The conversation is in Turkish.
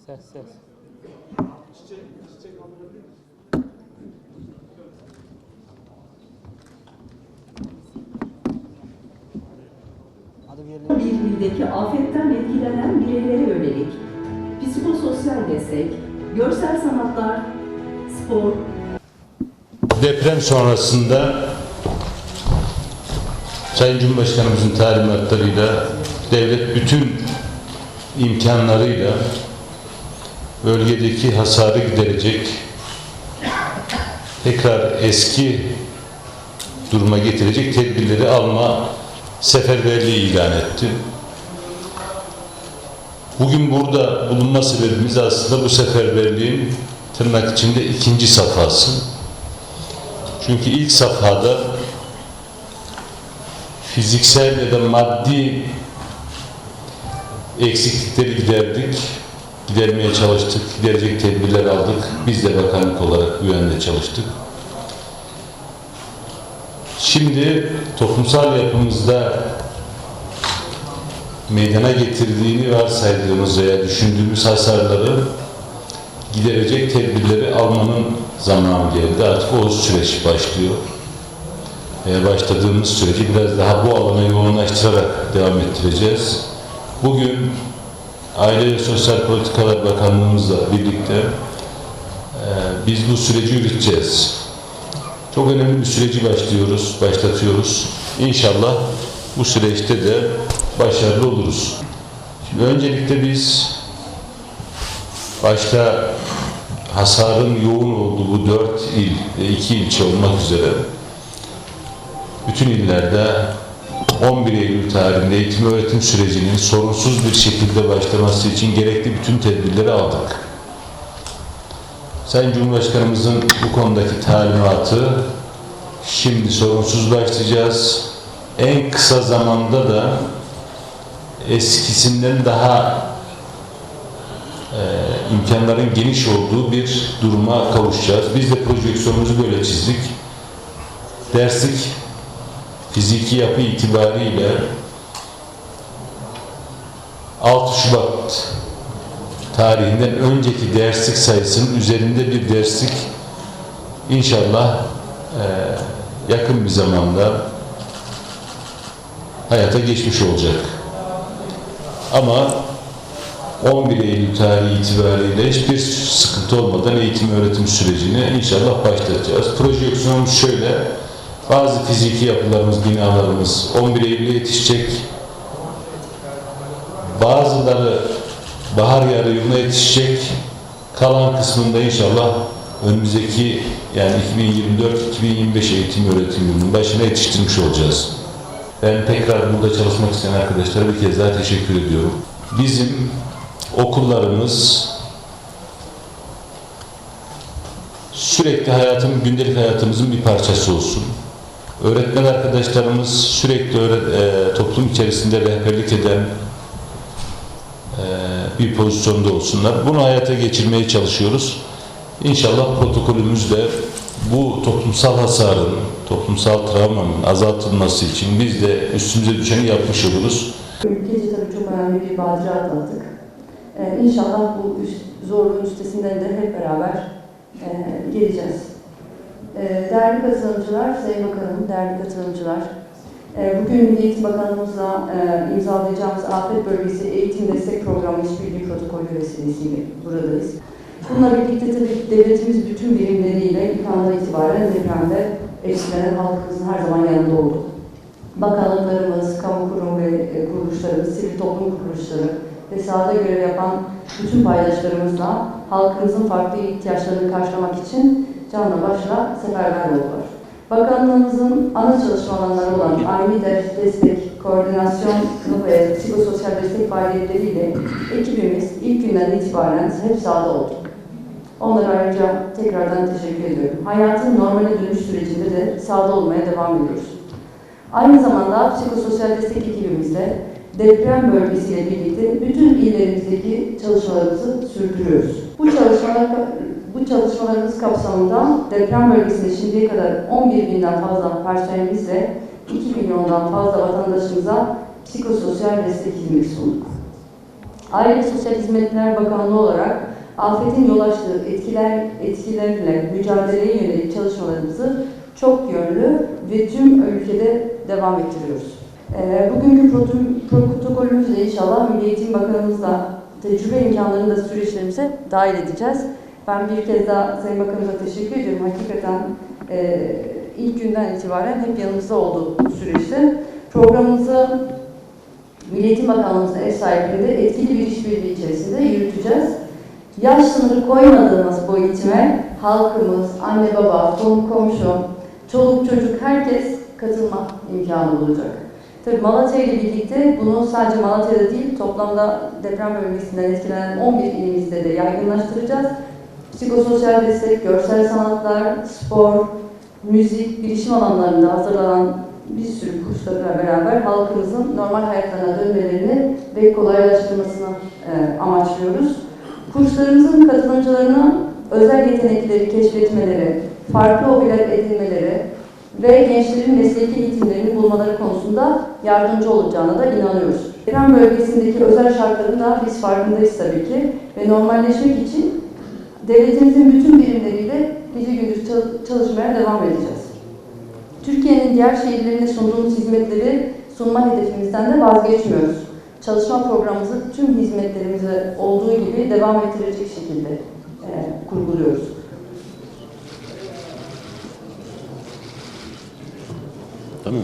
Ses. Bir ildeki afetten etkilenen bireylere yönelik psikososyal destek, görsel sanatlar, spor. Deprem sonrasında Sayın Cumhurbaşkanımızın talimatlarıyla devlet bütün imkanlarıyla bölgedeki hasarı giderecek, tekrar eski duruma getirecek tedbirleri alma seferberliği ilan etti. Bugün burada bulunma sebebimiz aslında bu seferberliğin tırnak içinde ikinci safhası. Çünkü ilk safhada fiziksel ya da maddi eksiklikleri gidermeye çalıştık, giderecek tedbirler aldık. Biz de bakanlık olarak bu yönde çalıştık. Şimdi toplumsal yapımızda meydana getirdiğini varsaydığımız veya düşündüğümüz hasarları giderecek tedbirleri almanın zamanı geldi. Artık o süreç başlıyor. Başladığımız süreci biraz daha bu alana yoğunlaştırarak devam ettireceğiz. Bugün Aile ve Sosyal Politikalar Bakanlığımızla birlikte biz bu süreci yürüteceğiz. Çok önemli bir süreci başlatıyoruz. İnşallah bu süreçte de başarılı oluruz. Şimdi öncelikle biz başta hasarın yoğun olduğu bu 4 il ve 2 ilçe olmak üzere bütün illerde 11 Eylül tarihinde eğitim öğretim sürecinin sorunsuz bir şekilde başlaması için gerekli bütün tedbirleri aldık. Sayın Cumhurbaşkanımızın bu konudaki talimatı şimdi sorunsuz başlayacağız. En kısa zamanda da eskisinden daha imkanların geniş olduğu bir duruma kavuşacağız. Biz de projeksiyonumuzu böyle çizdik. Derslik fiziki yapı itibariyle 6 Şubat tarihinden önceki derslik sayısının üzerinde bir derslik inşallah yakın bir zamanda hayata geçmiş olacak. Ama 11 Eylül tarihi itibariyle hiçbir sıkıntı olmadan eğitim öğretim sürecini inşallah başlatacağız. Projeksiyonumuz şöyle: bazı fiziki yapılarımız, binalarımız 11 Eylül'e yetişecek. Bazıları bahar yarı yılına yetişecek. Kalan kısmında inşallah önümüzdeki yani 2024-2025 eğitim öğretim yılının başına yetiştirmiş olacağız. Ben tekrar burada çalışmak isteyen arkadaşlara bir kez daha teşekkür ediyorum. Bizim okullarımız sürekli gündelik hayatımızın bir parçası olsun. Öğretmen arkadaşlarımız sürekli toplum içerisinde rehberlik eden bir pozisyonda olsunlar. Bunu hayata geçirmeye çalışıyoruz. İnşallah protokolümüzde bu toplumsal hasarın, toplumsal travmanın azaltılması için biz de üstümüze düşeni yapmış oluruz. Ülkece tabii çok önemli bir badire atlattık. İnşallah bu zorluğun üstesinden de hep beraber geleceğiz. Değerli katılımcılar, Sayın Bakanım, değerli katılımcılar, bugün Milli Eğitim Bakanımızla imzalayacağımız Afet Bölgesi Eğitim Destek Programı İşbirliği Protokolü vesilesiyle buradayız. Bununla birlikte tabii devletimiz bütün birimleriyle ilk andan itibaren depremde etkilenen halkımızın her zaman yanında oldu. Bakanlıklarımız, kamu kurum ve kuruluşlarımız, sivil toplum kuruluşları ve sahada görev yapan bütün paydaşlarımızla halkımızın farklı ihtiyaçlarını karşılamak için canla başla seferber oldular. Bakanlığımızın ana çalışma alanları olan ani destek, koordinasyon ve psikososyal destek faaliyetleriyle ekibimiz ilk günden itibaren hep sahada oldu. Onlara ayrıca tekrardan teşekkür ediyorum. Hayatın normale dönüş sürecinde de sahada olmaya devam ediyoruz. Aynı zamanda psikososyal destek ekibimizle deprem bölgesiyle birlikte bütün illerimizdeki çalışmalarımızı sürdürüyoruz. Bu çalışmalarımız kapsamında deprem bölgesinde şimdiye kadar 11.000'den fazla personelimizle 2 milyondan fazla vatandaşımıza psikososyal destek hizmeti sunduk. Aile Sosyal Hizmetler Bakanlığı olarak afetin yol açtığı etkilerle mücadeleye yönelik çalışmalarımızı çok yönlü ve tüm ülkede devam ettiriyoruz. Bugünkü protokolümüzle inşallah Milli Eğitim Bakanımızla tecrübe imkanlarını da süreçlerimize dahil edeceğiz. Ben bir kez daha Sayın Bakanımıza teşekkür ediyorum. Hakikaten ilk günden itibaren hep yanımızda olduğu bu süreçte. Programımızı Milli Eğitim Bakanlığımızın ev sahipliğinde etkili bir işbirliği içerisinde yürüteceğiz. Yaş sınırı koymadığımız bu eğitime halkımız, anne baba, komşu, çoluk çocuk herkes katılma imkanı bulacak. Tabii Malatya ile birlikte bunu sadece Malatya'da değil, toplamda deprem bölgesinden etkilenen 11 ilimizde de yaygınlaştıracağız. Psikososyal destek, görsel sanatlar, spor, müzik, bilişim alanlarında hazırlanan bir sürü kurslarla beraber halkımızın normal hayatlarına dönmelerini ve kolaylaştırmasını amaçlıyoruz. Kurslarımızın katılımcılarının özel yetenekleri keşfetmeleri, farklı hobiler edinmeleri ve gençlerin mesleki eğitimlerini bulmaları konusunda yardımcı olacağına da inanıyoruz. Deprem bölgesindeki özel şartların da biz farkındayız tabii ki ve normalleşmek için devletimizin bütün birimleriyle gece gündüz çalışmaya devam edeceğiz. Türkiye'nin diğer şehirlerine sunduğumuz hizmetleri sunma hedefimizden de vazgeçmiyoruz. Çalışma programımızı tüm hizmetlerimize olduğu gibi devam ettirecek şekilde kurguluyoruz. Tamam.